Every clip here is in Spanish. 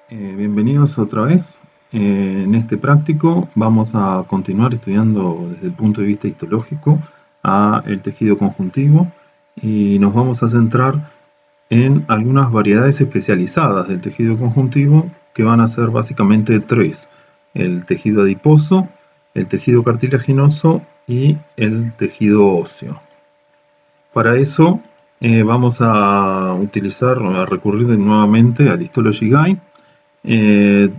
Bienvenidos otra vez. En este práctico vamos a continuar estudiando desde el punto de vista histológico a el tejido conjuntivo y nos vamos a centrar en algunas variedades especializadas del tejido conjuntivo que van a ser básicamente tres: el tejido adiposo, el tejido cartilaginoso y el tejido óseo. Para eso vamos a recurrir nuevamente al Histology Guide.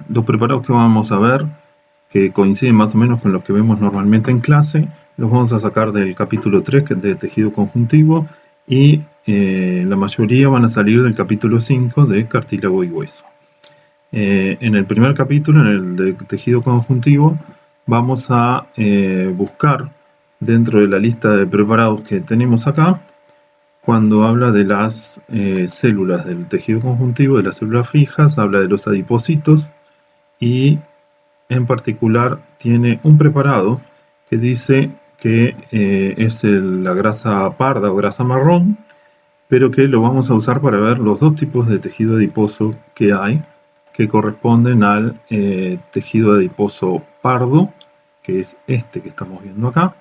Los preparados que vamos a ver, que coinciden más o menos con los que vemos normalmente en clase, los vamos a sacar del capítulo 3, que es de tejido conjuntivo, y la mayoría van a salir del capítulo 5 de cartílago y hueso. En el primer capítulo, en el de tejido conjuntivo, vamos a buscar dentro de la lista de preparados que tenemos acá, cuando habla de las células del tejido conjuntivo, de las células fijas, habla de los adipocitos y en particular tiene un preparado que dice que es la grasa parda o grasa marrón, pero que lo vamos a usar para ver los dos tipos de tejido adiposo que hay, que corresponden al tejido adiposo pardo, que es este que estamos viendo acá,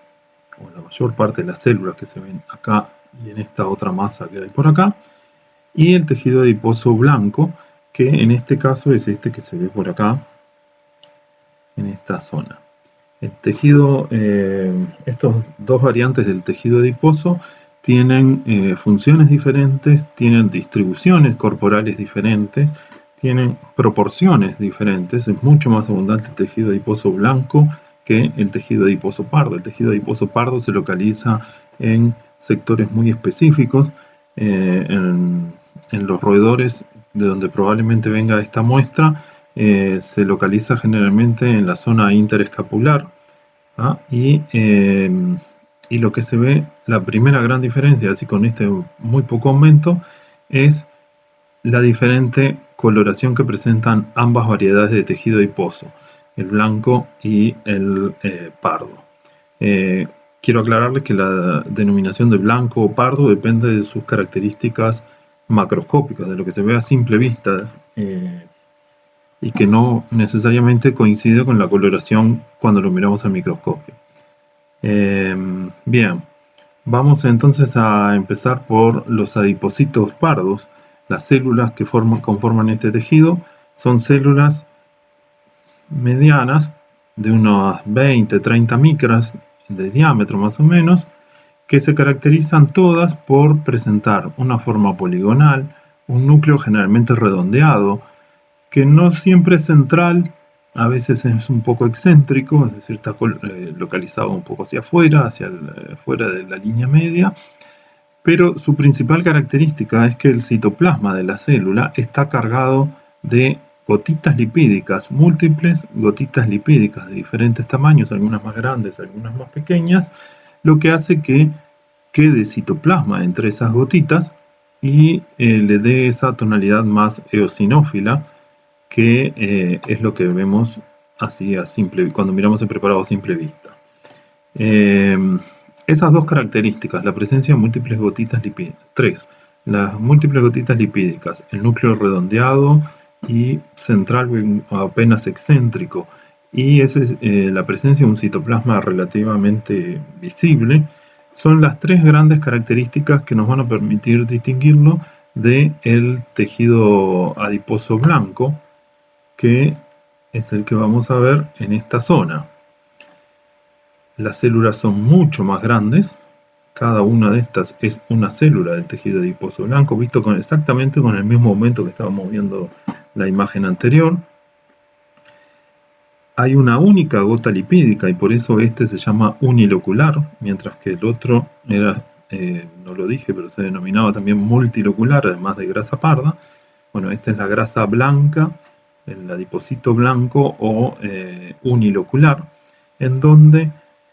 o la mayor parte de las células que se ven acá y en esta otra masa que hay por acá, y el tejido adiposo blanco, que en este caso es este que se ve por acá, en esta zona. Estos dos variantes del tejido adiposo tienen funciones diferentes, tienen distribuciones corporales diferentes, tienen proporciones diferentes. Es mucho más abundante el tejido adiposo blanco que el tejido adiposo pardo. El tejido adiposo pardo se localiza en sectores muy específicos, en los roedores de donde probablemente venga esta muestra. Se localiza generalmente en la zona interescapular, ¿ah? Y lo que se ve, la primera gran diferencia, así con este muy poco aumento, es la diferente coloración que presentan ambas variedades de tejido adiposo, el blanco y el pardo. Quiero aclararles que la denominación de blanco o pardo depende de sus características macroscópicas, de lo que se ve a simple vista, y que no necesariamente coincide con la coloración cuando lo miramos al microscopio. Bien, vamos entonces a empezar por los adipocitos pardos. Las células que conforman este tejido son células medianas de unos 20-30 micras de diámetro más o menos, que se caracterizan todas por presentar una forma poligonal, un núcleo generalmente redondeado, que no siempre es central, a veces es un poco excéntrico, es decir, está localizado un poco hacia afuera, fuera de la línea media, pero su principal característica es que el citoplasma de la célula está cargado de gotitas lipídicas, múltiples gotitas lipídicas de diferentes tamaños, algunas más grandes, algunas más pequeñas, lo que hace que quede citoplasma entre esas gotitas y le dé esa tonalidad más eosinófila, que es lo que vemos así cuando miramos el preparado a simple vista. Esas dos características, la presencia de múltiples gotitas lipídicas, las múltiples gotitas lipídicas, el núcleo redondeado y central apenas excéntrico, y la presencia de un citoplasma relativamente visible, son las tres grandes características que nos van a permitir distinguirlo del tejido adiposo blanco, que es el que vamos a ver en esta zona. Las células son mucho más grandes, cada una de estas es una célula del tejido adiposo blanco, visto exactamente con el mismo aumento que estábamos viendo la imagen anterior. Hay una única gota lipídica y por eso este se llama unilocular, mientras que el otro era, no lo dije, pero se denominaba también multilocular, además de grasa parda. Bueno, esta es la grasa blanca, el adipocito blanco o unilocular, en donde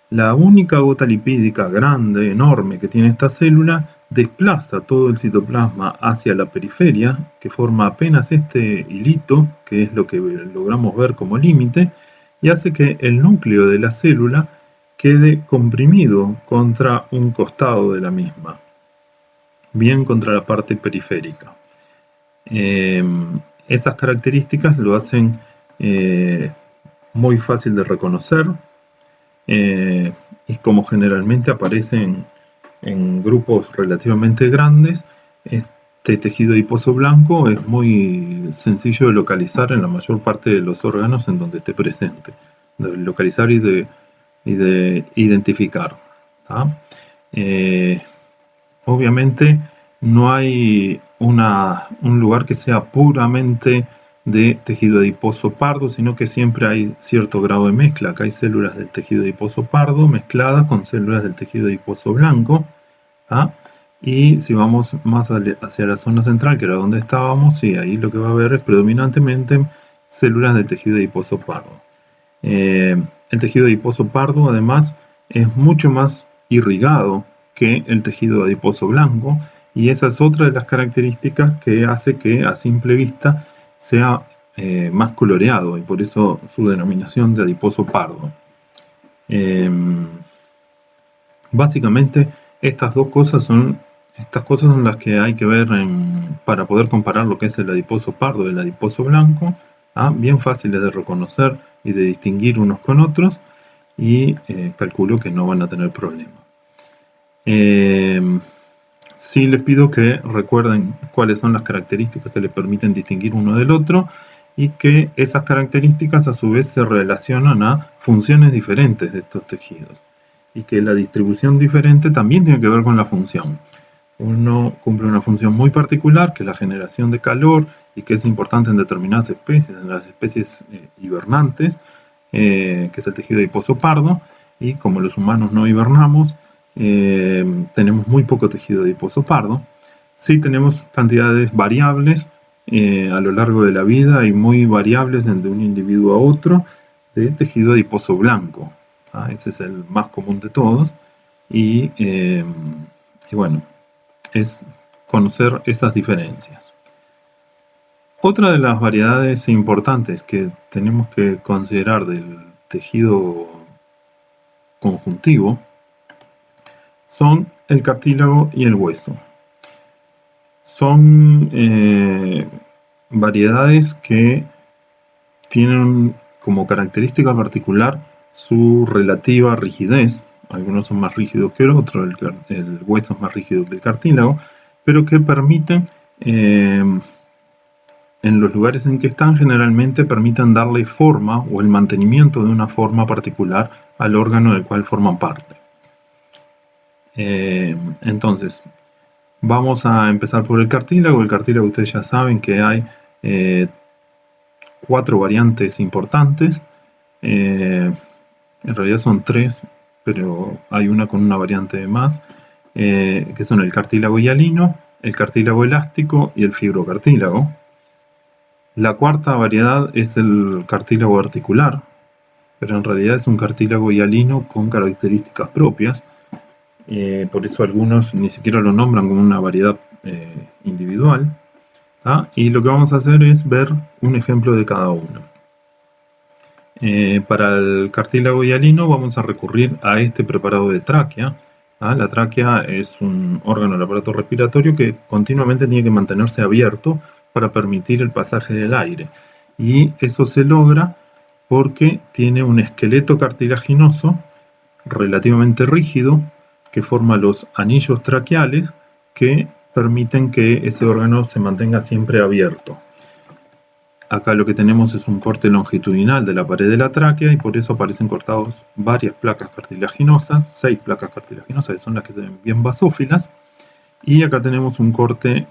la única gota lipídica grande, enorme que tiene esta célula, desplaza todo el citoplasma hacia la periferia, que forma apenas este hilito, que es lo que logramos ver como límite, y hace que el núcleo de la célula quede comprimido contra un costado de la misma, bien contra la parte periférica. Esas características lo hacen muy fácil de reconocer, y como generalmente aparecen en grupos relativamente grandes, este tejido adiposo blanco es muy sencillo de localizar en la mayor parte de los órganos en donde esté presente, de localizar y de identificar. Obviamente no hay un lugar que sea puramente de tejido adiposo pardo, sino que siempre hay cierto grado de mezcla. Acá hay células del tejido adiposo pardo mezcladas con células del tejido adiposo blanco. Y si vamos más hacia la zona central, que era donde estábamos, sí, ahí lo que va a haber es predominantemente células del tejido adiposo pardo. El tejido adiposo pardo, además, es mucho más irrigado que el tejido adiposo blanco, y esa es otra de las características que hace que a simple vista sea más coloreado, y por eso su denominación de adiposo pardo. Básicamente, estas cosas son las que hay que ver para poder comparar lo que es el adiposo pardo y el adiposo blanco, bien fáciles de reconocer y de distinguir unos con otros, y calculo que no van a tener problema. Sí les pido que recuerden cuáles son las características que les permiten distinguir uno del otro, y que esas características a su vez se relacionan a funciones diferentes de estos tejidos, y que la distribución diferente también tiene que ver con la función. Uno cumple una función muy particular, que es la generación de calor, y que es importante en determinadas especies, en las especies hibernantes, que es el tejido adiposo pardo, y como los humanos no hibernamos, tenemos muy poco tejido adiposo pardo. Sí tenemos cantidades variables a lo largo de la vida, y muy variables de un individuo a otro, de tejido adiposo blanco. Ese es el más común de todos, y bueno, es conocer esas diferencias. Otra de las variedades importantes que tenemos que considerar del tejido conjuntivo son el cartílago y el hueso. Son variedades que tienen como característica particular su relativa rigidez. Algunos son más rígidos que el otro, el hueso es más rígido que el cartílago, pero que permiten, en los lugares en que están, generalmente permiten darle forma o el mantenimiento de una forma particular al órgano del cual forman parte. Entonces, vamos a empezar por el cartílago. El cartílago, ustedes ya saben que hay 4 variantes importantes. En realidad son 3, pero hay una con una variante más, que son el cartílago hialino, el cartílago elástico y el fibrocartílago. La cuarta variedad es el cartílago articular, pero en realidad es un cartílago hialino con características propias. Por eso algunos ni siquiera lo nombran como una variedad individual. Y lo que vamos a hacer es ver un ejemplo de cada uno. Para el cartílago hialino vamos a recurrir a este preparado de tráquea. La tráquea es un órgano del aparato respiratorio que continuamente tiene que mantenerse abierto para permitir el pasaje del aire, y eso se logra porque tiene un esqueleto cartilaginoso relativamente rígido que forma los anillos traqueales, que permiten que ese órgano se mantenga siempre abierto. Acá lo que tenemos es un corte longitudinal de la pared de la tráquea, y por eso aparecen cortados varias placas cartilaginosas, 6 placas cartilaginosas, que son las que se ven bien basófilas. Y acá tenemos un corte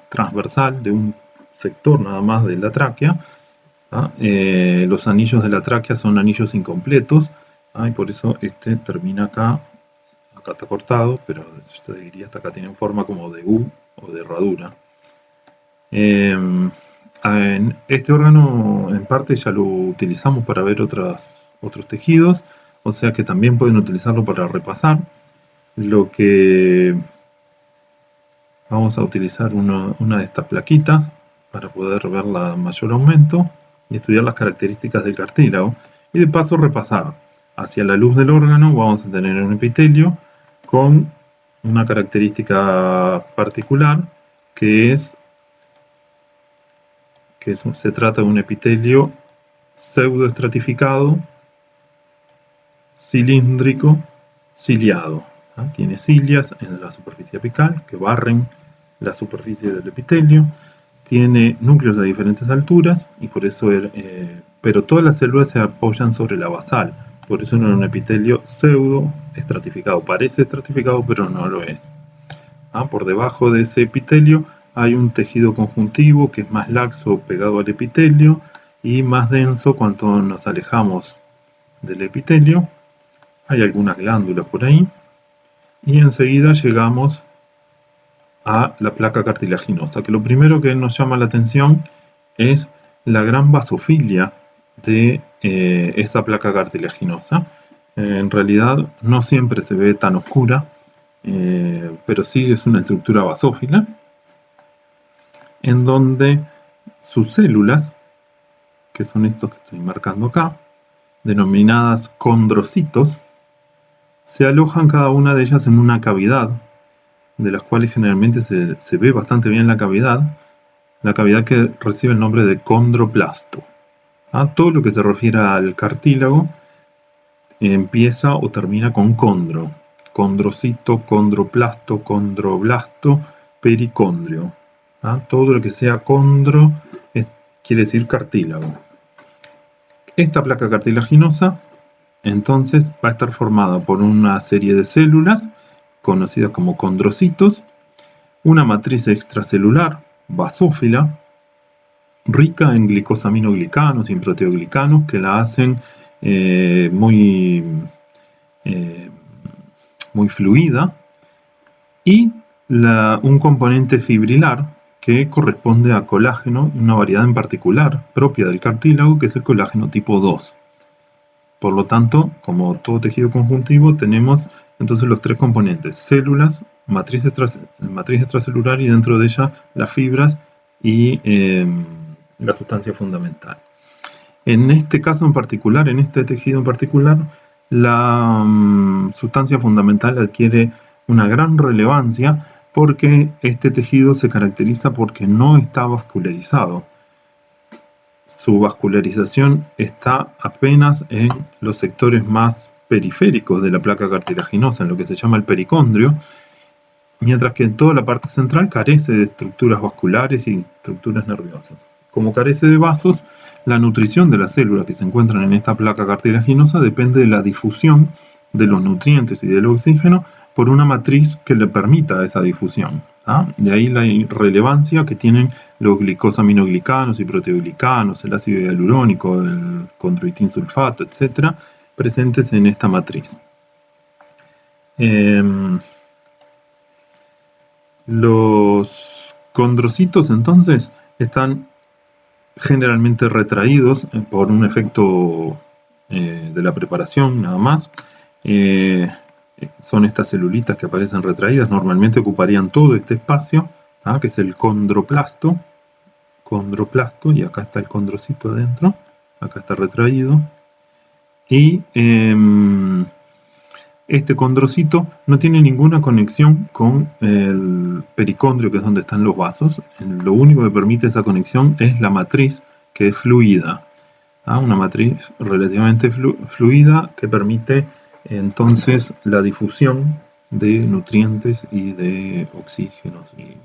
transversal de un sector nada más de la tráquea. Los anillos de la tráquea son anillos incompletos, y por eso este termina acá. Acá está cortado, pero yo diría hasta acá tienen forma como de U o de herradura. Este órgano en parte ya lo utilizamos para ver otros tejidos, o sea que también pueden utilizarlo para repasar. Lo que vamos a utilizar una de estas plaquitas para poder ver la mayor aumento y estudiar las características del cartílago, y de paso repasar. Hacia la luz del órgano vamos a tener un epitelio con una característica particular, que es que se trata de un epitelio pseudoestratificado, cilíndrico, ciliado. Tiene cilias en la superficie apical que barren la superficie del epitelio. Tiene núcleos a diferentes alturas y por eso, pero todas las células se apoyan sobre la basal. Por eso no es un epitelio pseudoestratificado. Parece estratificado, pero no lo es. Por debajo de ese epitelio hay un tejido conjuntivo que es más laxo pegado al epitelio y más denso cuanto nos alejamos del epitelio. Hay algunas glándulas por ahí. Y enseguida llegamos a la placa cartilaginosa, que lo primero que nos llama la atención es la gran basofilia de esa placa cartilaginosa. En realidad no siempre se ve tan oscura, pero sí es una estructura basófila, en donde sus células, que son estos que estoy marcando acá, denominadas condrocitos, se alojan cada una de ellas en una cavidad, de las cuales generalmente se ve bastante bien la cavidad que recibe el nombre de condroplasto. Todo lo que se refiere al cartílago empieza o termina con condro. Condrocito, condroplasto, condroblasto, pericondrio. Todo lo que sea condro quiere decir cartílago. Esta placa cartilaginosa entonces va a estar formada por una serie de células conocidas como condrocitos, una matriz extracelular basófila rica en glicosaminoglicanos y en proteoglicanos que la hacen muy fluida, y un componente fibrilar que corresponde a colágeno, una variedad en particular propia del cartílago, que es el colágeno tipo 2. Por lo tanto, como todo tejido conjuntivo, tenemos entonces los tres componentes: células, matriz extracelular y dentro de ella las fibras y la sustancia fundamental. En este caso en particular, en este tejido en particular, la sustancia fundamental adquiere una gran relevancia porque este tejido se caracteriza porque no está vascularizado. Su vascularización está apenas en los sectores más periféricos de la placa cartilaginosa, en lo que se llama el pericondrio, mientras que en toda la parte central carece de estructuras vasculares y estructuras nerviosas. Como carece de vasos, la nutrición de las células que se encuentran en esta placa cartilaginosa depende de la difusión de los nutrientes y del oxígeno por una matriz que le permita esa difusión. De ahí la relevancia que tienen los glicosaminoglicanos y proteoglicanos, el ácido hialurónico, el condroitin sulfato, etc., presentes en esta matriz. Los condrocitos entonces están generalmente retraídos por un efecto de la preparación nada más. Son estas celulitas que aparecen retraídas, normalmente ocuparían todo este espacio, que es el condroplasto, y acá está el condrocito adentro, acá está retraído, y este condrocito no tiene ninguna conexión con el pericondrio, que es donde están los vasos. Lo único que permite esa conexión es la matriz, que es fluida. Una matriz relativamente fluida que permite entonces la difusión de nutrientes y de oxígenos y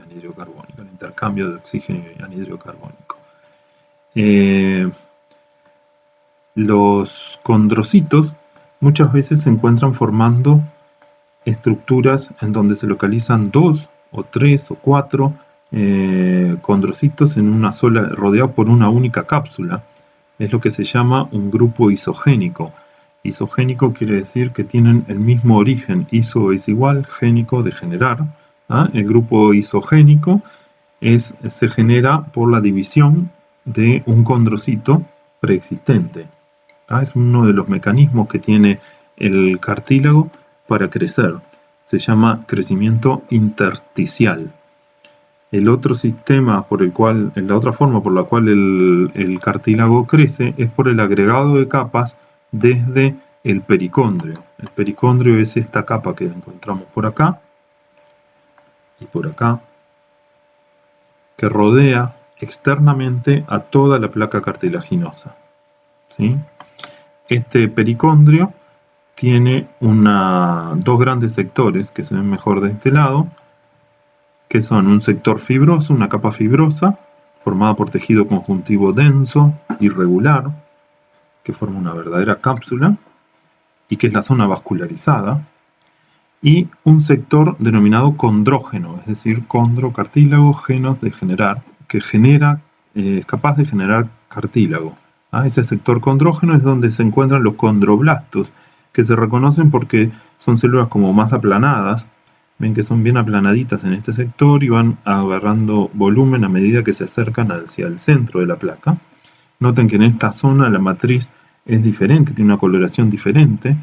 anhídrido carbónico, el intercambio de oxígeno y anhídrido carbónico. Los condrocitos muchas veces se encuentran formando estructuras en donde se localizan 2 o 3 o 4 condrocitos en una sola, rodeados por una única cápsula. Es lo que se llama un grupo isogénico. Isogénico quiere decir que tienen el mismo origen. Iso es igual, génico de generar. El grupo isogénico se genera por la división de un condrocito preexistente. Es uno de los mecanismos que tiene el cartílago para crecer. Se llama crecimiento intersticial. El otro sistema la otra forma por la cual el cartílago crece es por el agregado de capas desde el pericondrio. El pericondrio es esta capa que encontramos por acá y por acá, que rodea externamente a toda la placa cartilaginosa, ¿sí? Este pericondrio tiene dos grandes sectores que se ven mejor de este lado, que son un sector fibroso, una capa fibrosa, formada por tejido conjuntivo denso, irregular, que forma una verdadera cápsula, y que es la zona vascularizada, y un sector denominado condrógeno, es decir, condro, cartílago, genos, de generar, que es capaz de generar cartílago. Ese sector condrógeno es donde se encuentran los condroblastos, que se reconocen porque son células como más aplanadas. Ven que son bien aplanaditas en este sector y van agarrando volumen a medida que se acercan hacia el centro de la placa. Noten que en esta zona la matriz es diferente, tiene una coloración diferente,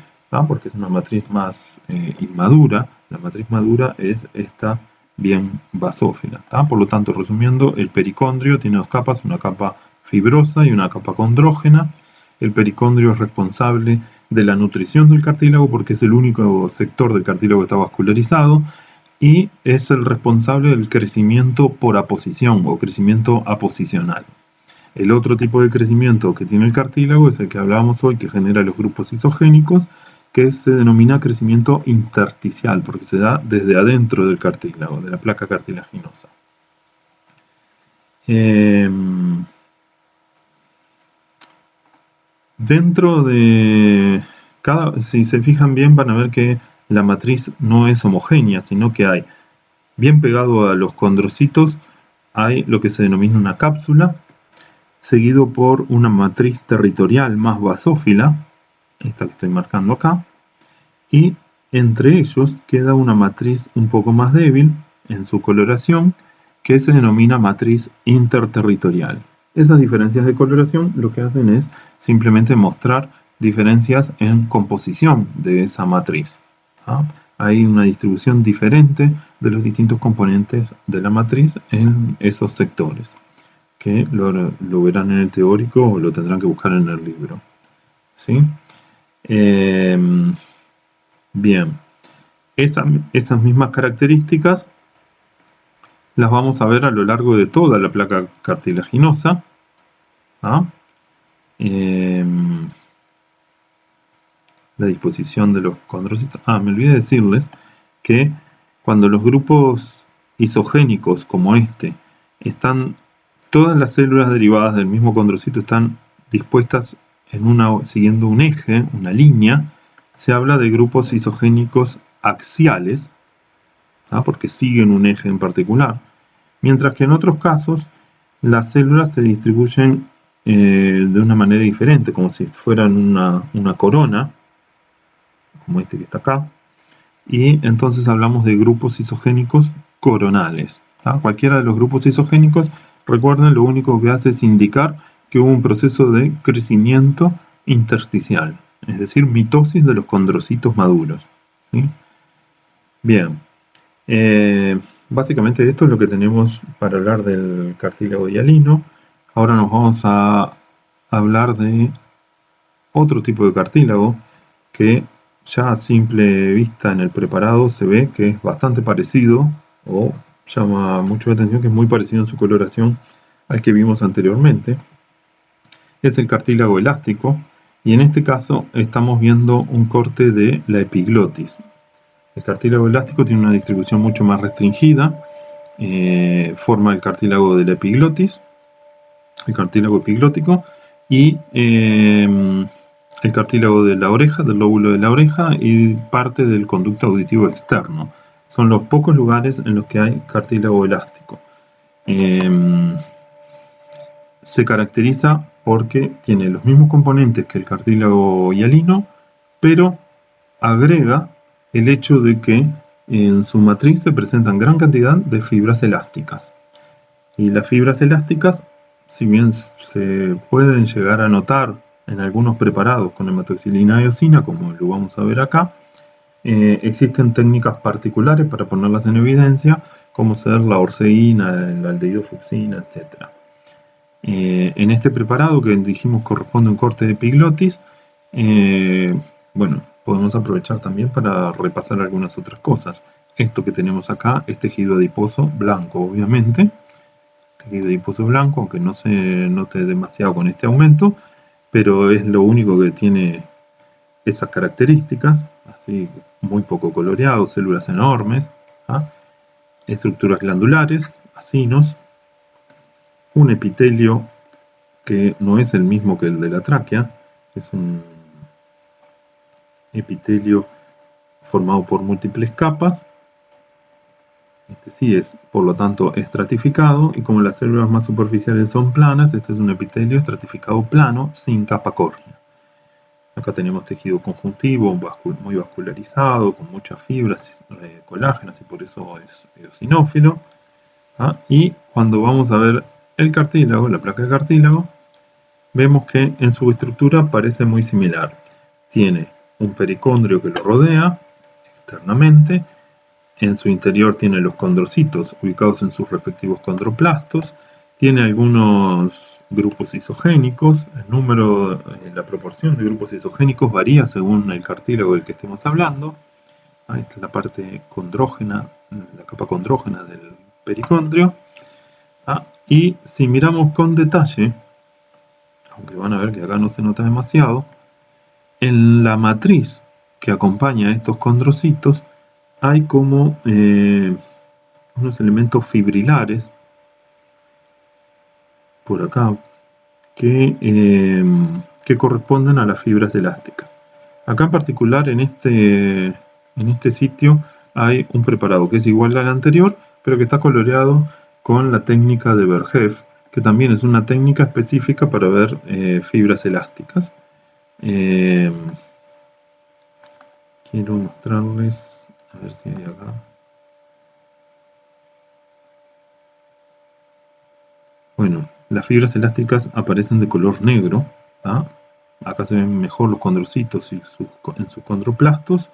porque es una matriz más inmadura. La matriz madura es esta bien basófila. Por lo tanto, resumiendo, el pericondrio tiene dos capas, una capa fibrosa y una capa condrógena. El pericondrio es responsable de la nutrición del cartílago porque es el único sector del cartílago que está vascularizado y es el responsable del crecimiento por aposición o crecimiento aposicional. El otro tipo de crecimiento que tiene el cartílago es el que hablábamos hoy, que genera los grupos isogénicos, que se denomina crecimiento intersticial, porque se da desde adentro del cartílago, de la placa cartilaginosa. Dentro de si se fijan bien, van a ver que la matriz no es homogénea, sino que hay, bien pegado a los condrocitos, hay lo que se denomina una cápsula, seguido por una matriz territorial más basófila, esta que estoy marcando acá, y entre ellos queda una matriz un poco más débil en su coloración, que se denomina matriz interterritorial. Esas diferencias de coloración lo que hacen es simplemente mostrar diferencias en composición de esa matriz. Hay una distribución diferente de los distintos componentes de la matriz en esos sectores, que lo verán en el teórico o lo tendrán que buscar en el libro. ¿Sí? Bien, esas mismas características las vamos a ver a lo largo de toda la placa cartilaginosa. La disposición de los condrocitos. Me olvidé decirles que cuando los grupos isogénicos como este están, todas las células derivadas del mismo condrocito están dispuestas siguiendo un eje, una línea, se habla de grupos isogénicos axiales, porque siguen un eje en particular, mientras que en otros casos las células se distribuyen de una manera diferente, como si fueran una corona, como este que está acá, y entonces hablamos de grupos isogénicos coronales. Cualquiera de los grupos isogénicos, recuerden, lo único que hace es indicar que hubo un proceso de crecimiento intersticial, es decir, mitosis de los condrocitos maduros. ¿Sí? Bien, básicamente esto es lo que tenemos para hablar del cartílago hialino. Ahora nos vamos a hablar de otro tipo de cartílago que ya a simple vista en el preparado se ve que es bastante parecido, o llama mucho la atención que es muy parecido en su coloración al que vimos anteriormente. Es el cartílago elástico, y en este caso estamos viendo un corte de la epiglotis. El cartílago elástico tiene una distribución mucho más restringida, forma el cartílago de la epiglotis, el cartílago epiglótico, y el cartílago de la oreja, del lóbulo de la oreja, y parte del conducto auditivo externo. Son los pocos lugares en los que hay cartílago elástico. Se caracteriza porque tiene los mismos componentes que el cartílago hialino, pero agrega el hecho de que en su matriz se presentan gran cantidad de fibras elásticas. Y las fibras elásticas, si bien se pueden llegar a notar en algunos preparados con hematoxilina e eosina, como lo vamos a ver acá, existen técnicas particulares para ponerlas en evidencia, como ser la orceína, la aldehídofucsina, etc. En este preparado que dijimos corresponde a un corte de epiglotis, podemos aprovechar también para repasar algunas otras cosas. Esto que tenemos acá es tejido adiposo blanco, obviamente, tejido adiposo blanco, aunque no se note demasiado con este aumento, pero es lo único que tiene esas características, así muy poco coloreado, células enormes, ¿ah? Estructuras glandulares, acinos, un epitelio que no es el mismo que el de la tráquea, es un epitelio formado por múltiples capas. Este sí es, por lo tanto, estratificado, y como las células más superficiales son planas, este es un epitelio estratificado plano sin capa córnea. Acá tenemos tejido conjuntivo muy vascularizado, con muchas fibras colágenas, y por eso es eosinófilo. ¿Ah? Y cuando vamos a ver el cartílago, la placa de cartílago, vemos que en su estructura parece muy similar. Tiene un pericondrio que lo rodea externamente. En su interior tiene los condrocitos ubicados en sus respectivos condroplastos. Tiene algunos grupos isogénicos. El número, la proporción de grupos isogénicos varía según el cartílago del que estemos hablando. Esta es la parte condrógena, la capa condrógena del pericondrio. Y si miramos con detalle, aunque van a ver que acá no se nota demasiado, en la matriz que acompaña a estos condrocitos hay como unos elementos fibrilares por acá que corresponden a las fibras elásticas. Acá en particular en este sitio hay un preparado que es igual al anterior, pero que está coloreado con la técnica de Bergev, que también es una técnica específica para ver fibras elásticas. Quiero mostrarles, a ver si hay acá. Bueno, las fibras elásticas aparecen de color negro. ¿Ah? Acá se ven mejor los condrocitos en sus condroplastos.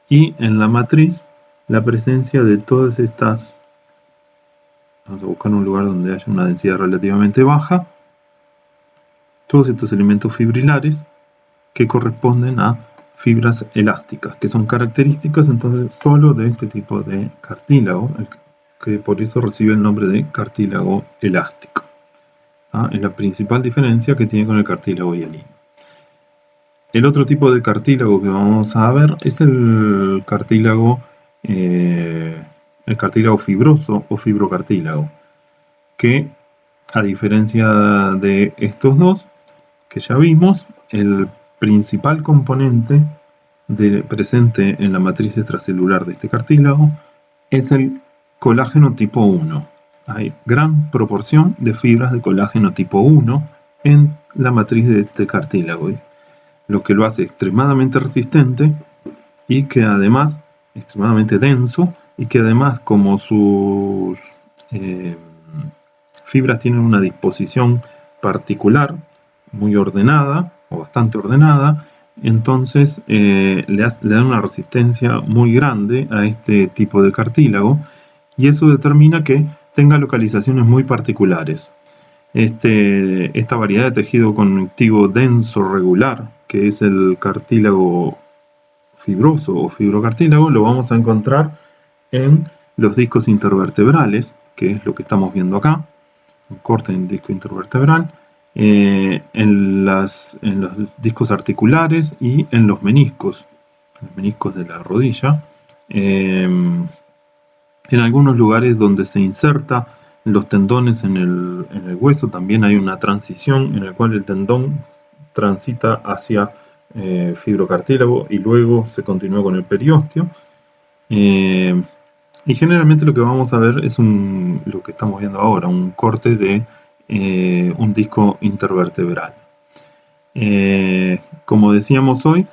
Y en la matriz, la presencia de todas estas. Vamos a buscar un lugar donde haya una densidad relativamente baja. Todos estos elementos fibrilares que corresponden a fibras elásticas, que son características entonces solo de este tipo de cartílago, que por eso recibe el nombre de cartílago elástico. Es la principal diferencia que tiene con el cartílago hialino. El otro tipo de cartílago que vamos a ver es el cartílago fibroso o fibrocartílago, que a diferencia de estos dos que ya vimos, el principal componente presente en la matriz extracelular de este cartílago es el colágeno tipo 1. Hay gran proporción de fibras de colágeno tipo 1 en la matriz de este cartílago, lo que lo hace extremadamente resistente y que además extremadamente denso, y que además, como sus fibras tienen una disposición particular, muy ordenada o bastante ordenada, entonces le dan una resistencia muy grande a este tipo de cartílago, y eso determina que tenga localizaciones muy particulares. Esta variedad de tejido conectivo denso regular, que es el cartílago fibroso o fibrocartílago, lo vamos a encontrar en los discos intervertebrales, que es lo que estamos viendo acá, un corte en disco intervertebral, en los discos articulares y en los meniscos de la rodilla, en algunos lugares donde se inserta los tendones en el hueso también hay una transición en la cual el tendón transita hacia fibrocartílago y luego se continúa con el periósteo. Y generalmente lo que vamos a ver es lo que estamos viendo ahora, un corte de un disco intervertebral. Como decíamos hoy,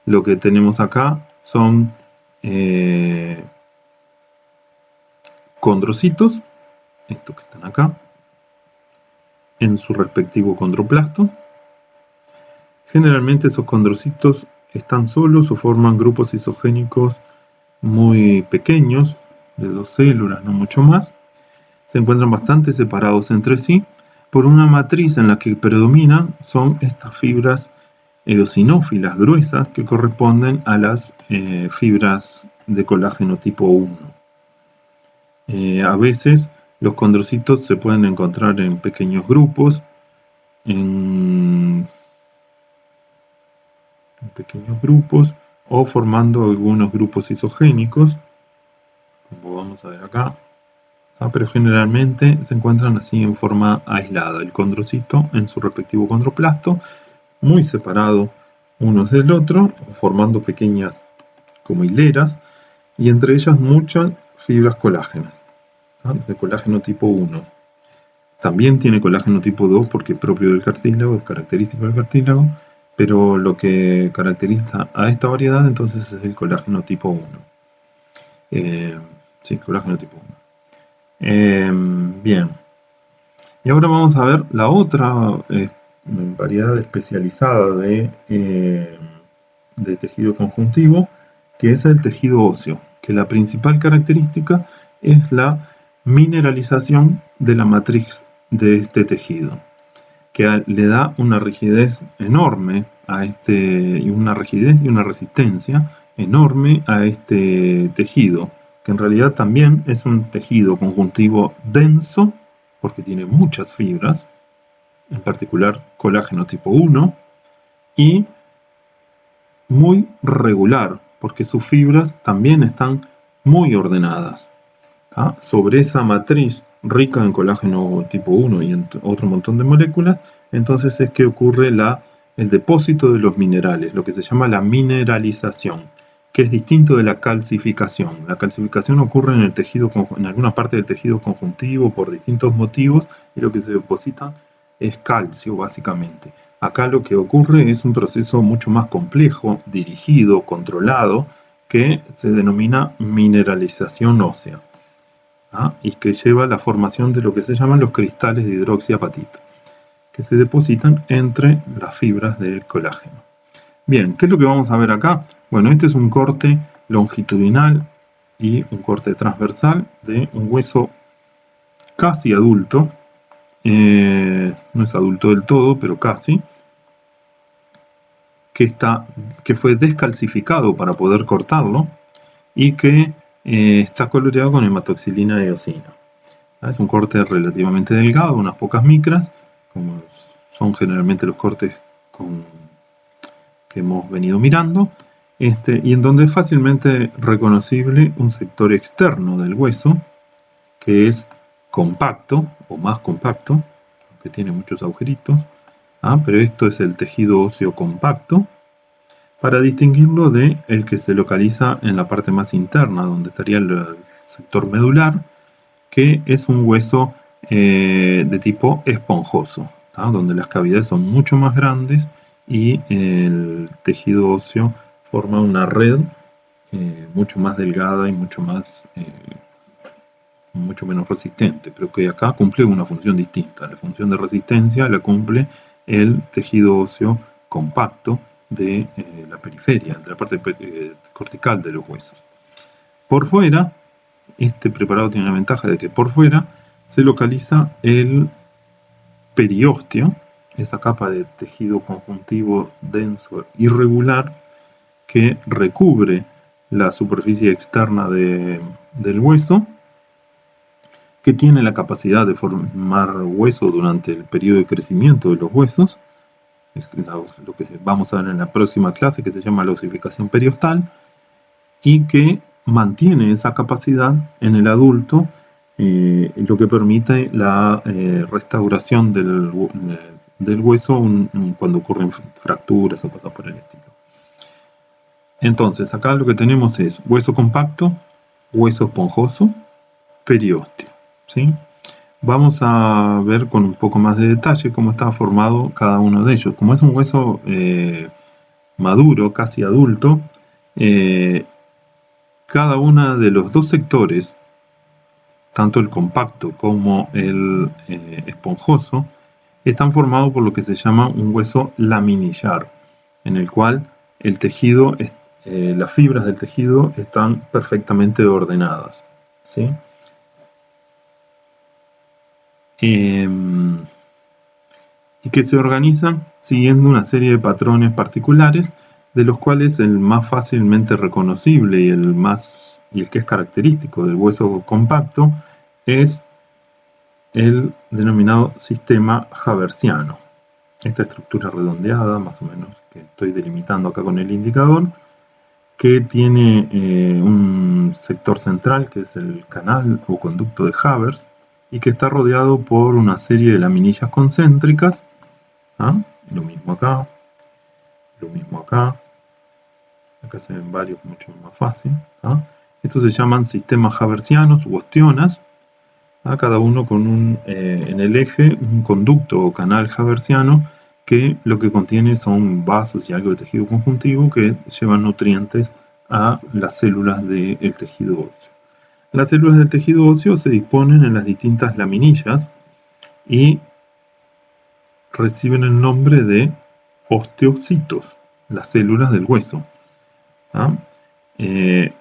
lo que tenemos acá son condrocitos, estos que están acá, en su respectivo condroplasto. Generalmente esos condrocitos están solos o forman grupos isogénicos muy pequeños, de 2 células, no mucho más. Se encuentran bastante separados entre sí por una matriz en la que predominan son estas fibras eosinófilas gruesas que corresponden a las fibras de colágeno tipo 1. A veces Los condrocitos se pueden encontrar en pequeños grupos, o formando algunos grupos isogénicos, como vamos a ver acá. Pero generalmente se encuentran así en forma aislada, el condrocito en su respectivo condroplasto, muy separado unos del otro, formando pequeñas como hileras, y entre ellas muchas fibras colágenas, de colágeno tipo 1. También tiene colágeno tipo 2 porque es propio del cartílago, es característico del cartílago, pero lo que caracteriza a esta variedad entonces es el colágeno tipo 1. Sí, colágeno tipo 1. Bien. Y ahora vamos a ver la otra variedad especializada de tejido conjuntivo, que es el tejido óseo, que la principal característica es la mineralización de la matriz de este tejido, que le da una rigidez enorme y una rigidez y una resistencia enorme a este tejido, que en realidad también es un tejido conjuntivo denso, porque tiene muchas fibras, en particular colágeno tipo 1, y muy regular, porque sus fibras también están muy ordenadas. Sobre esa matriz rica en colágeno tipo 1 y en otro montón de moléculas, entonces es que ocurre el depósito de los minerales, lo que se llama la mineralización, que es distinto de la calcificación. La calcificación ocurre en alguna parte del tejido conjuntivo por distintos motivos, y lo que se deposita es calcio, básicamente. Acá lo que ocurre es un proceso mucho más complejo, dirigido, controlado, que se denomina mineralización ósea, y que lleva a la formación de lo que se llaman los cristales de hidroxiapatita, que se depositan entre las fibras del colágeno. Bien, ¿qué es lo que vamos a ver acá? Bueno, este es un corte longitudinal y un corte transversal de un hueso casi adulto, no es adulto del todo, pero casi, que fue descalcificado para poder cortarlo y que está coloreado con hematoxilina e eosina. Es un corte relativamente delgado, unas pocas micras, como son generalmente los cortes que hemos venido mirando, y en donde es fácilmente reconocible un sector externo del hueso, que es compacto o más compacto, que tiene muchos agujeritos, pero esto es el tejido óseo compacto, para distinguirlo de el que se localiza en la parte más interna, donde estaría el sector medular, que es un hueso de tipo esponjoso, donde las cavidades son mucho más grandes y el tejido óseo forma una red mucho más delgada y mucho menos resistente, pero que acá cumple una función distinta. La función de resistencia la cumple el tejido óseo compacto de la periferia, de la parte cortical de los huesos. Por fuera, este preparado tiene la ventaja de que por fuera se localiza el periósteo, esa capa de tejido conjuntivo denso irregular que recubre la superficie externa del hueso, que tiene la capacidad de formar hueso durante el periodo de crecimiento de los huesos, lo que vamos a ver en la próxima clase, que se llama la osificación periostal, y que mantiene esa capacidad en el adulto, lo que permite la restauración del hueso cuando ocurren fracturas o cosas por el estilo. Entonces, acá lo que tenemos es hueso compacto, hueso esponjoso, periósteo, ¿sí? Vamos a ver con un poco más de detalle cómo está formado cada uno de ellos. Como es un hueso maduro, casi adulto, cada uno de los dos sectores, tanto el compacto como el esponjoso, están formados por lo que se llama un hueso laminillar, en el cual el tejido, las fibras del tejido están perfectamente ordenadas, ¿sí? Y que se organizan siguiendo una serie de patrones particulares, de los cuales el más fácilmente reconocible y el que es característico del hueso compacto es el denominado sistema haversiano. Esta estructura redondeada, más o menos, que estoy delimitando acá con el indicador, que tiene un sector central, que es el canal o conducto de Havers, y que está rodeado por una serie de laminillas concéntricas. ¿Ah? Lo mismo acá, lo mismo acá. Acá se ven varios, mucho más fácil. ¿Ah? Estos se llaman sistemas haversianos u ostionas. Cada uno con en el eje un conducto o canal haversiano que lo que contiene son vasos y algo de tejido conjuntivo que llevan nutrientes a las células del tejido óseo. Las células del tejido óseo se disponen en las distintas laminillas y reciben el nombre de osteocitos, las células del hueso. ¿Ah?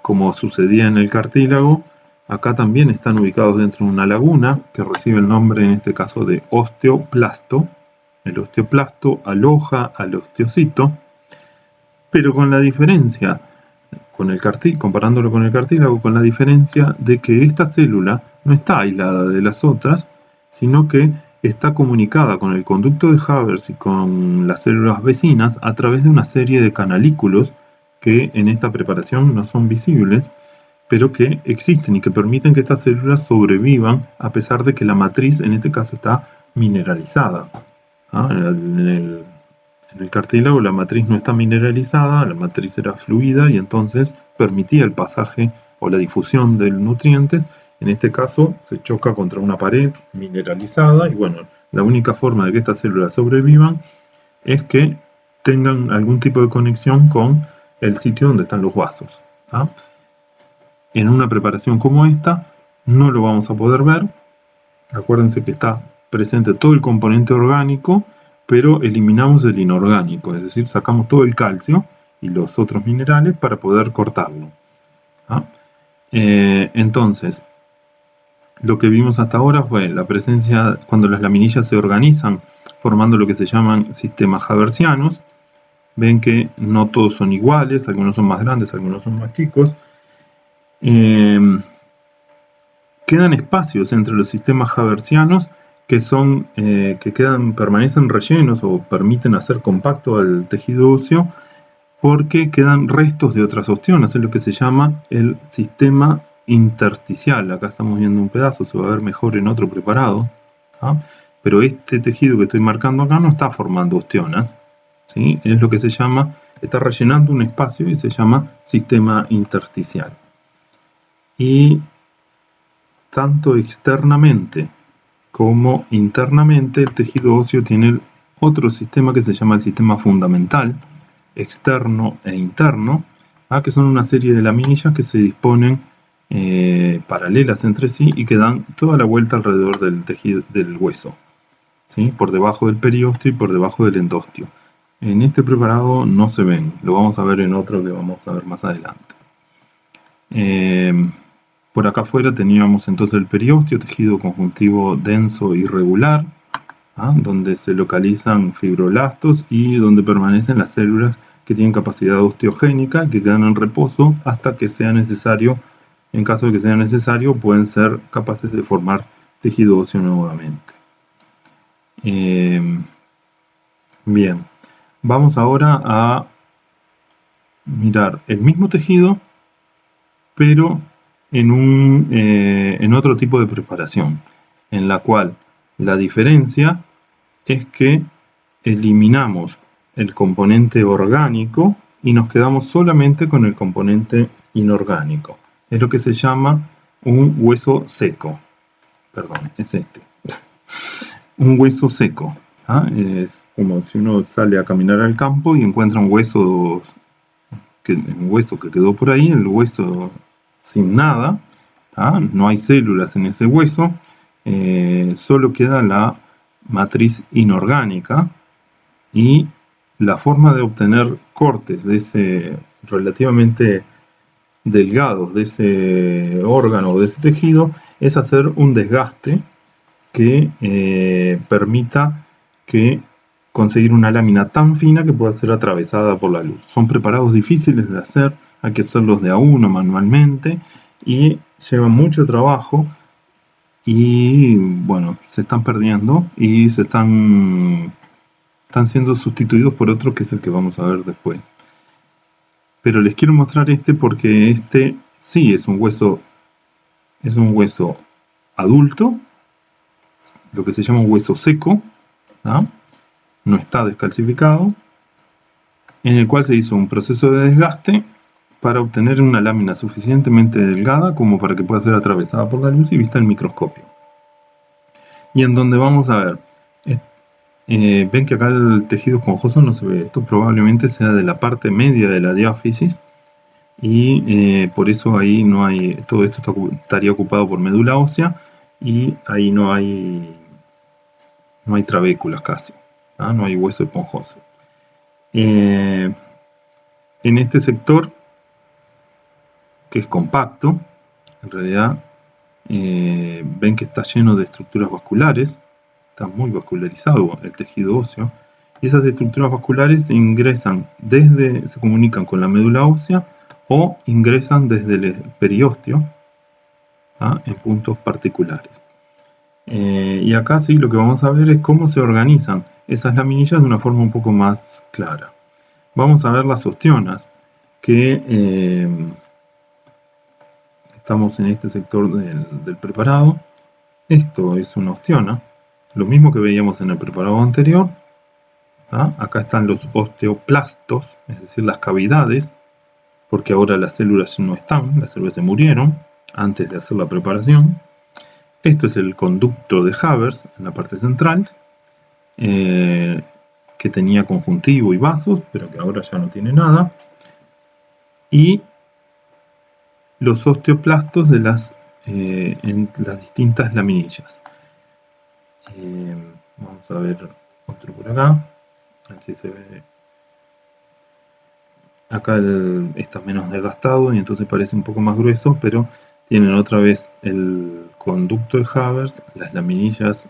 Como sucedía en el cartílago, acá también están ubicados dentro de una laguna que recibe el nombre en este caso de osteoplasto. El osteoplasto aloja al osteocito, pero con la diferencia, comparándolo con el cartílago, con la diferencia de que esta célula no está aislada de las otras, sino que está comunicada con el conducto de Havers y con las células vecinas a través de una serie de canalículos que en esta preparación no son visibles, pero que existen y que permiten que estas células sobrevivan a pesar de que la matriz en este caso está mineralizada. En el cartílago la matriz no está mineralizada, la matriz era fluida y entonces permitía el pasaje o la difusión de nutrientes. En este caso se choca contra una pared mineralizada y bueno, la única forma de que estas células sobrevivan es que tengan algún tipo de conexión con el sitio donde están los vasos. En una preparación como esta no lo vamos a poder ver. Acuérdense que está presente todo el componente orgánico, pero eliminamos el inorgánico, es decir, sacamos todo el calcio y los otros minerales para poder cortarlo. Entonces, lo que vimos hasta ahora fue la presencia, cuando las laminillas se organizan, formando lo que se llaman sistemas haversianos. Ven que no todos son iguales, algunos son más grandes, algunos son más chicos. Quedan espacios entre los sistemas haversianos que permanecen rellenos o permiten hacer compacto al tejido óseo porque quedan restos de otras ostionas, es lo que se llama el sistema intersticial. Acá estamos viendo un pedazo, se va a ver mejor en otro preparado, pero este tejido que estoy marcando acá no está formando ostionas, ¿sí? Es lo que se llama, está rellenando un espacio y se llama sistema intersticial. Y tanto externamente como internamente el tejido óseo tiene otro sistema que se llama el sistema fundamental, externo e interno, que son una serie de laminillas que se disponen paralelas entre sí y que dan toda la vuelta alrededor del tejido del hueso, ¿sí? Por debajo del periósteo y por debajo del endostio. En este preparado no se ven, lo vamos a ver en otro que vamos a ver más adelante. Por acá afuera teníamos entonces el periósteo, tejido conjuntivo denso e irregular, donde se localizan fibroblastos y donde permanecen las células que tienen capacidad osteogénica, que quedan en reposo hasta que sea necesario. En caso de que sea necesario, pueden ser capaces de formar tejido óseo nuevamente. Bien, vamos ahora a mirar el mismo tejido, pero en otro tipo de preparación, en la cual la diferencia es que eliminamos el componente orgánico y nos quedamos solamente con el componente inorgánico. Es lo que se llama un hueso seco. Perdón, es este. Un hueso seco. Es como si uno sale a caminar al campo y encuentra un hueso que quedó por ahí, el hueso sin nada, no hay células en ese hueso, solo queda la matriz inorgánica y la forma de obtener cortes de ese relativamente delgados de ese órgano o de ese tejido es hacer un desgaste que permita conseguir una lámina tan fina que pueda ser atravesada por la luz. Son preparados difíciles de hacer, hay que hacerlos de a uno manualmente y lleva mucho trabajo y bueno, se están perdiendo y están siendo sustituidos por otro que es el que vamos a ver después. Pero les quiero mostrar este porque este sí es un hueso adulto, lo que se llama un hueso seco, ¿no? No está descalcificado, en el cual se hizo un proceso de desgaste para obtener una lámina suficientemente delgada como para que pueda ser atravesada por la luz y vista en microscopio. Y en donde vamos a ver, ven que acá el tejido esponjoso no se ve, esto probablemente sea de la parte media de la diáfisis y por eso ahí no hay, todo esto estaría ocupado por médula ósea y ahí no hay trabéculas casi, ¿ah? No hay hueso esponjoso. En este sector, que es compacto, en realidad ven que está lleno de estructuras vasculares, está muy vascularizado el tejido óseo, y esas estructuras vasculares se comunican con la médula ósea o ingresan desde el periósteo, ¿ah? En puntos particulares. Y acá sí lo que vamos a ver es cómo se organizan esas laminillas de una forma un poco más clara. Vamos a ver las ostionas, que estamos en este sector del preparado. Esto es una ostiona, lo mismo que veíamos en el preparado anterior. ¿Ah? Acá están los osteoplastos, es decir, las cavidades, porque ahora las células no están, las células se murieron antes de hacer la preparación. Esto es el conducto de Havers en la parte central, que tenía conjuntivo y vasos, pero que ahora ya no tiene nada. Y los osteoplastos de en las distintas laminillas. Vamos a ver otro por acá, a ver si se ve. Acá está menos desgastado y entonces parece un poco más grueso, pero tienen otra vez el conducto de Havers, las laminillas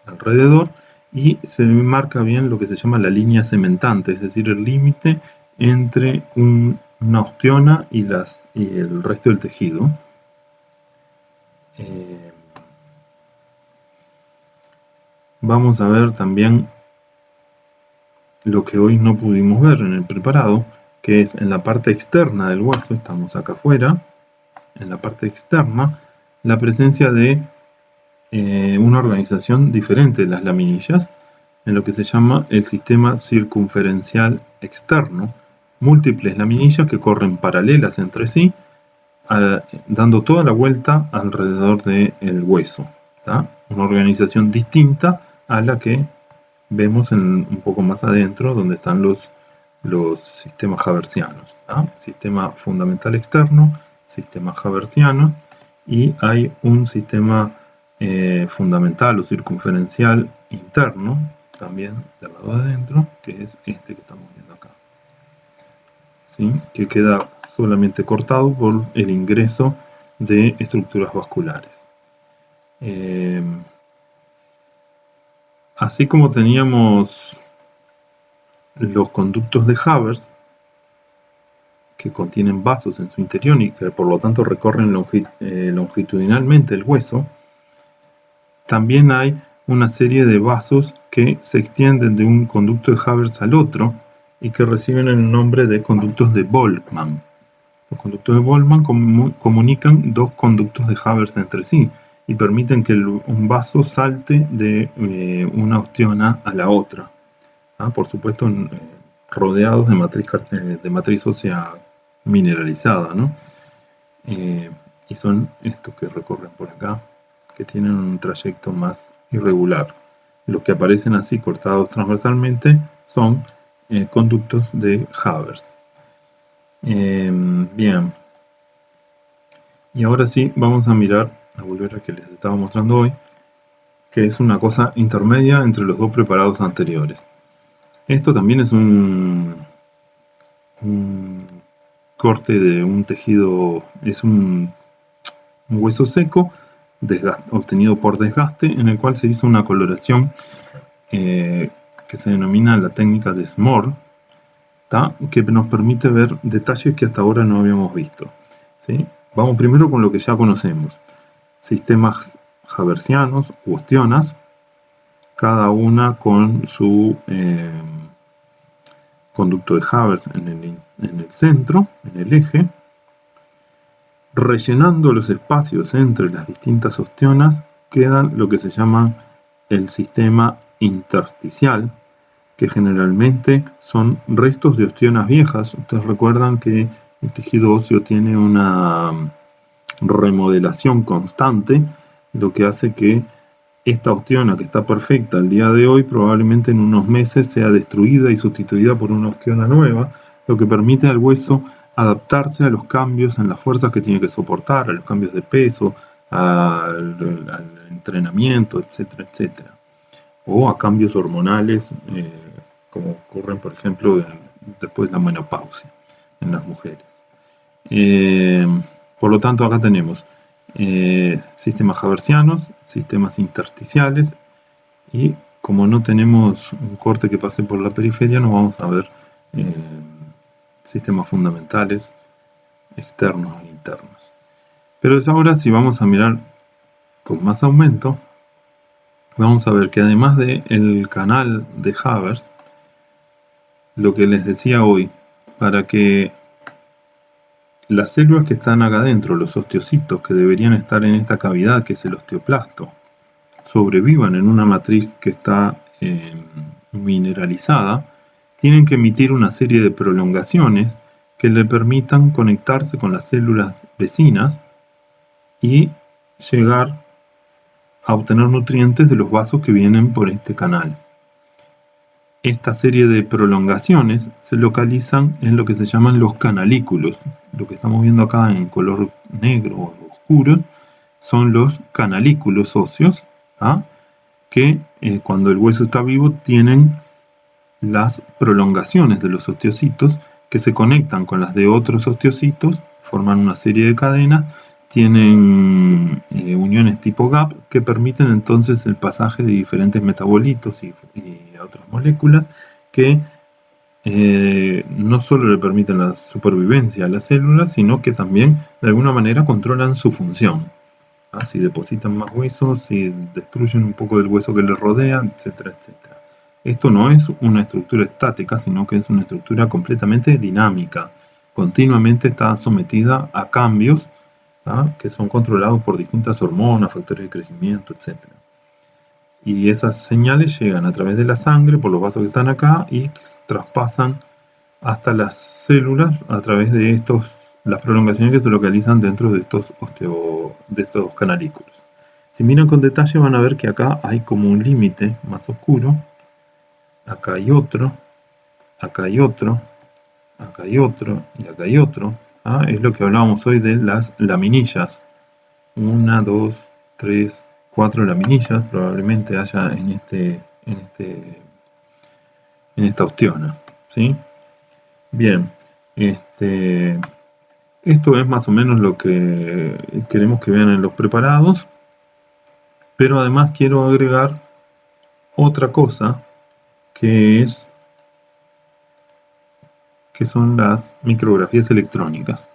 alrededor, y se marca bien lo que se llama la línea cementante, es decir, el límite entre una ostiona y el resto del tejido. Vamos a ver también lo que hoy no pudimos ver en el preparado, que es en la parte externa del hueso, estamos acá afuera, en la parte externa, la presencia de una organización diferente de las laminillas, en lo que se llama el sistema circunferencial externo, múltiples laminillas que corren paralelas entre sí, dando toda la vuelta alrededor del hueso, ¿tá? Una organización distinta a la que vemos un poco más adentro, donde están los sistemas haversianos, ¿tá? Sistema fundamental externo, sistema haversiano, y hay un sistema fundamental o circunferencial interno, también del lado de adentro, que es este que estamos viendo acá, ¿sí? Que queda solamente cortado por el ingreso de estructuras vasculares. Así como teníamos los conductos de Havers, que contienen vasos en su interior y que por lo tanto recorren longitudinalmente el hueso, también hay una serie de vasos que se extienden de un conducto de Havers al otro y que reciben el nombre de conductos de Volkmann. Los conductos de Volkmann comunican dos conductos de Havers entre sí y permiten que un vaso salte de una ostiona a la otra. Por supuesto, rodeados de matriz ósea mineralizada, ¿no? Y son estos que recorren por acá, que tienen un trayecto más irregular. Los que aparecen así cortados transversalmente son conductos de Havers. Bien. Y ahora sí, vamos a mirar, a volver a que les estaba mostrando hoy, que es una cosa intermedia entre los dos preparados anteriores. Esto también es un corte de un tejido, es un hueso seco obtenido por desgaste, en el cual se hizo una coloración que se denomina la técnica de Smore, que nos permite ver detalles que hasta ahora no habíamos visto, ¿sí? Vamos primero con lo que ya conocemos. sistemas haversianos u ostionas, cada una con su conducto de Havers en el centro, en el eje, rellenando los espacios entre las distintas ostionas quedan lo que se llama el sistema intersticial, que generalmente son restos de ostionas viejas. Ustedes recuerdan que el tejido óseo tiene una remodelación constante, lo que hace que esta ostiona que está perfecta al día de hoy probablemente en unos meses sea destruida y sustituida por una ostiona nueva, lo que permite al hueso adaptarse a los cambios en las fuerzas que tiene que soportar, a los cambios de peso, al entrenamiento, etcétera, etcétera. O a cambios hormonales, como ocurren, por ejemplo, después de la menopausia en las mujeres. Por lo tanto, acá tenemos sistemas haversianos, sistemas intersticiales, y como no tenemos un corte que pase por la periferia, no vamos a ver sistemas fundamentales externos e internos. Pero ahora, si vamos a mirar con más aumento, vamos a ver que además del canal de Havers, lo que les decía hoy, para que las células que están acá adentro, los osteocitos que deberían estar en esta cavidad que es el osteoplasto, sobrevivan en una matriz que está mineralizada, tienen que emitir una serie de prolongaciones que le permitan conectarse con las células vecinas y llegar a obtener nutrientes de los vasos que vienen por este canal. Esta serie de prolongaciones se localizan en lo que se llaman los canalículos. Lo que estamos viendo acá en color negro o oscuro son los canalículos óseos, que cuando el hueso está vivo tienen las prolongaciones de los osteocitos que se conectan con las de otros osteocitos, forman una serie de cadenas, tienen uniones tipo gap que permiten entonces el pasaje de diferentes metabolitos y otras moléculas que no solo le permiten la supervivencia a las células, sino que también de alguna manera controlan su función. Si depositan más huesos, si destruyen un poco del hueso que les rodea, etcétera, etcétera. Esto no es una estructura estática, sino que es una estructura completamente dinámica. Continuamente está sometida a cambios que son controlados por distintas hormonas, factores de crecimiento, etcétera. Y esas señales llegan a través de la sangre, por los vasos que están acá, y traspasan hasta las células a través de las prolongaciones que se localizan dentro de estos canalículos. Si miran con detalle van a ver que acá hay como un límite más oscuro, acá hay otro, acá hay otro, acá hay otro y acá hay otro. Es lo que hablábamos hoy de las laminillas. 1, 2, 3, 4 laminillas probablemente haya en esta ostiona, ¿sí? Bien, esto es más o menos lo que queremos que vean en los preparados, pero además quiero agregar otra cosa que son las micrografías electrónicas.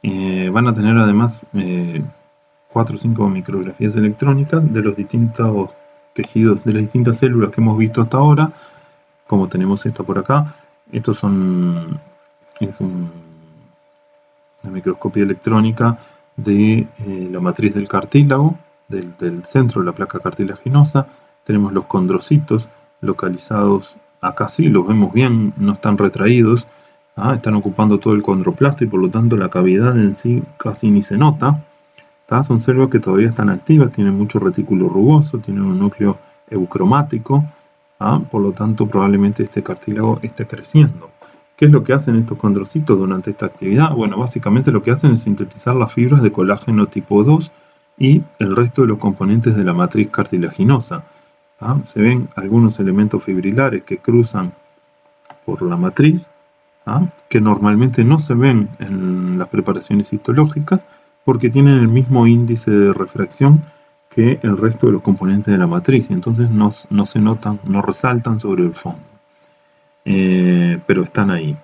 Van a tener además 4 o 5 micrografías electrónicas de los distintos tejidos, de las distintas células que hemos visto hasta ahora, como tenemos esta por acá. Estos es una microscopía electrónica de la matriz del cartílago, del centro de la placa cartilaginosa. Tenemos los condrocitos localizados acá, sí, los vemos bien, no están retraídos, están ocupando todo el condroplasto y por lo tanto la cavidad en sí casi ni se nota. Son células que todavía están activas, tienen mucho retículo rugoso, tienen un núcleo eucromático, por lo tanto probablemente este cartílago esté creciendo. ¿Qué es lo que hacen estos condrocitos durante esta actividad? Bueno, básicamente lo que hacen es sintetizar las fibras de colágeno tipo 2 y el resto de los componentes de la matriz cartilaginosa. Se ven algunos elementos fibrilares que cruzan por la matriz, que normalmente no se ven en las preparaciones histológicas porque tienen el mismo índice de refracción que el resto de los componentes de la matriz y entonces no se notan, no resaltan sobre el fondo. Pero están ahí.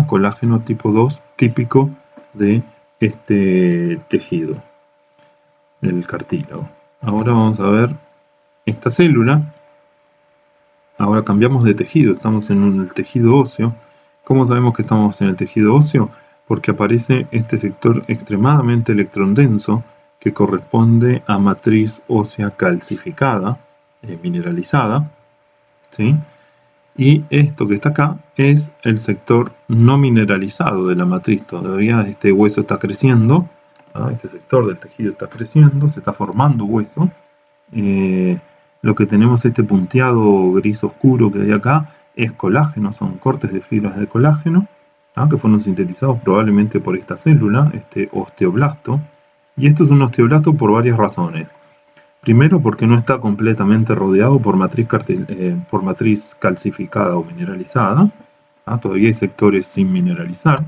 Colágeno tipo 2 típico de este tejido. del cartílago. Ahora vamos a ver esta célula. Ahora cambiamos de tejido, estamos en el tejido óseo. ¿Cómo sabemos que estamos en el tejido óseo? Porque aparece este sector extremadamente electrondenso que corresponde a matriz ósea calcificada, mineralizada, ¿sí? Y esto que está acá es el sector no mineralizado de la matriz. Todavía este hueso está creciendo, ¿ah? Este sector del tejido está creciendo, se está formando hueso. Lo que tenemos, este punteado gris oscuro que hay acá, es colágeno, son cortes de fibras de colágeno, ¿ah? Que fueron sintetizados probablemente por esta célula, este osteoblasto. Y esto es un osteoblasto por varias razones. Primero, porque no está completamente rodeado por matriz calcificada o mineralizada, ¿ah? Todavía hay sectores sin mineralizar.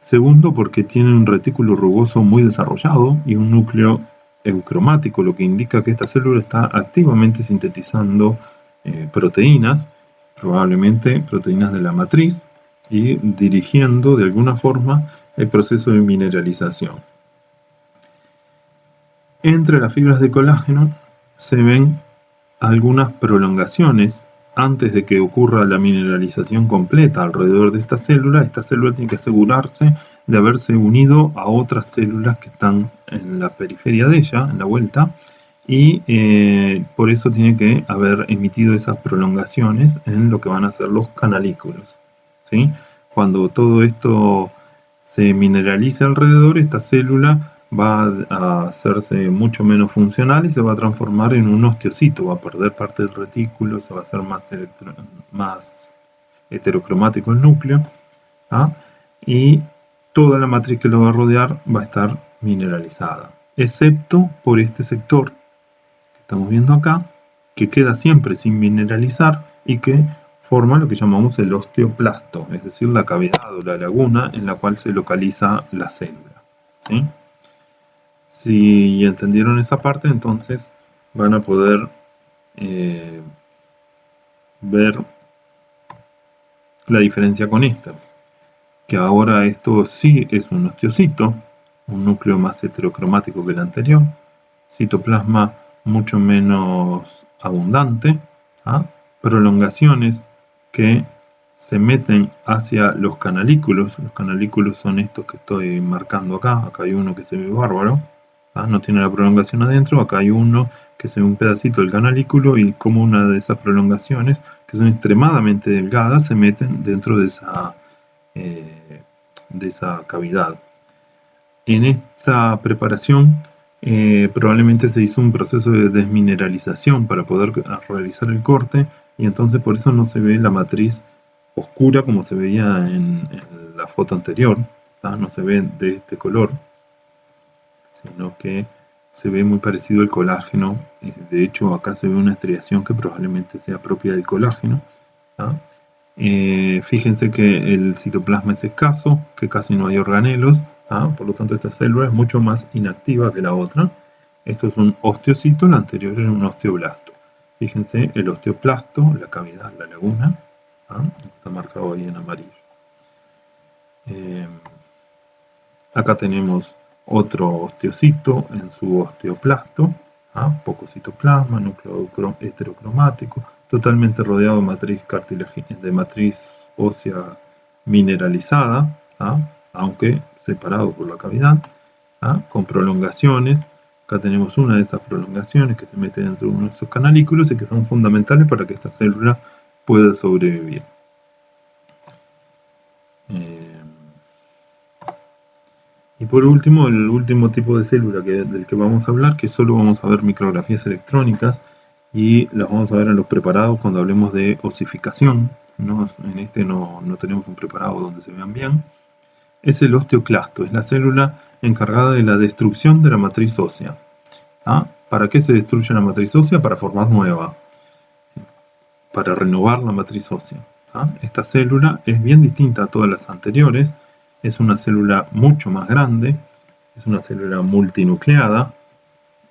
Segundo, porque tiene un retículo rugoso muy desarrollado y un núcleo eucromático, lo que indica que esta célula está activamente sintetizando proteínas, probablemente proteínas de la matriz, y dirigiendo de alguna forma el proceso de mineralización. Entre las fibras de colágeno se ven algunas prolongaciones. Antes de que ocurra la mineralización completa alrededor de esta célula tiene que asegurarse de haberse unido a otras células que están en la periferia de ella, en la vuelta, y por eso tiene que haber emitido esas prolongaciones en lo que van a ser los canalículos, ¿sí? Cuando todo esto se mineraliza alrededor, esta célula va a hacerse mucho menos funcional y se va a transformar en un osteocito, va a perder parte del retículo, se va a hacer más heterocromático el núcleo, ¿ah? Y toda la matriz que lo va a rodear va a estar mineralizada, excepto por este sector que estamos viendo acá, que queda siempre sin mineralizar y que forma lo que llamamos el osteoplasto, es decir, la cavidad o la laguna en la cual se localiza la célula, ¿sí? Si entendieron esa parte, entonces van a poder ver la diferencia con esta, que ahora esto sí es un osteocito, un núcleo más heterocromático que el anterior, citoplasma mucho menos abundante, ¿ah? Prolongaciones que se meten hacia los canalículos son estos que estoy marcando acá hay uno que se ve bárbaro, ¿ah? No tiene la prolongación adentro, acá hay uno que se ve un pedacito del canalículo y como una de esas prolongaciones, que son extremadamente delgadas, se meten dentro de esa cavidad. En esta preparación probablemente se hizo un proceso de desmineralización para poder realizar el corte y entonces por eso no se ve la matriz oscura como se veía en la foto anterior, ¿tá? No se ve de este color, sino que se ve muy parecido al colágeno. De hecho acá se ve una estriación que probablemente sea propia del colágeno, ¿tá? Fíjense que el citoplasma es escaso, que casi no hay organelos, ¿ah? Por lo tanto esta célula es mucho más inactiva que la otra. Esto es un osteocito, la anterior era un osteoblasto. Fíjense el osteoplasto, la cavidad, la laguna, ¿ah? Está marcado ahí en amarillo. Acá tenemos otro osteocito en su osteoplasto, ¿ah? Poco citoplasma, núcleo heterocromático, totalmente rodeado de matriz ósea mineralizada, ¿ah? Aunque separado por la cavidad, ¿ah? Con prolongaciones. Acá tenemos una de esas prolongaciones que se mete dentro de uno de esos canalículos y que son fundamentales para que esta célula pueda sobrevivir. Y por último, el último tipo de célula del que vamos a hablar, que solo vamos a ver micrografías electrónicas y las vamos a ver en los preparados cuando hablemos de osificación, ¿no? En este no tenemos un preparado donde se vean bien. Es el osteoclasto, es la célula encargada de la destrucción de la matriz ósea. ¿Ah? ¿Para qué se destruye la matriz ósea? Para formar nueva, para renovar la matriz ósea. ¿Ah? Esta célula es bien distinta a todas las anteriores, es una célula mucho más grande, es una célula multinucleada,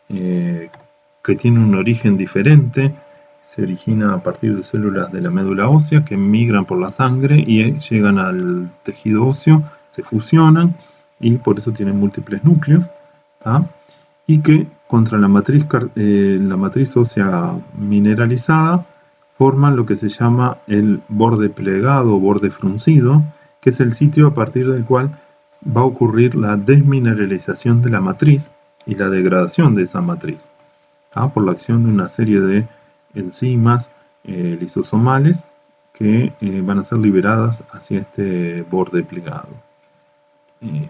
que tiene un origen diferente, se origina a partir de células de la médula ósea que migran por la sangre y llegan al tejido óseo, se fusionan y por eso tienen múltiples núcleos, ¿ah? y que contra la matriz ósea mineralizada forman lo que se llama el borde plegado o borde fruncido, que es el sitio a partir del cual va a ocurrir la desmineralización de la matriz y la degradación de esa matriz, por la acción de una serie de enzimas lisosomales que van a ser liberadas hacia este borde plegado.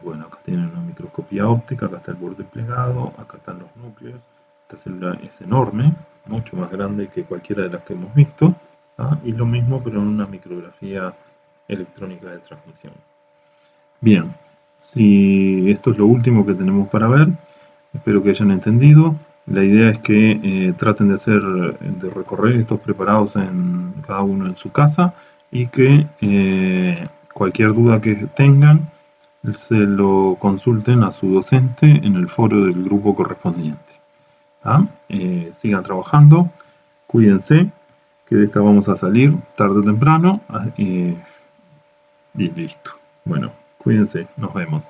Bueno, acá tienen una microscopía óptica, acá está el borde plegado, acá están los núcleos. Esta célula es enorme, mucho más grande que cualquiera de las que hemos visto, y lo mismo pero en una micrografía electrónica de transmisión. Bien, si esto es lo último que tenemos para ver, espero que hayan entendido. La idea es que traten de recorrer estos preparados cada uno en su casa y que cualquier duda que tengan se lo consulten a su docente en el foro del grupo correspondiente. Sigan trabajando, cuídense, que de esta vamos a salir tarde o temprano y listo. Bueno, cuídense, nos vemos.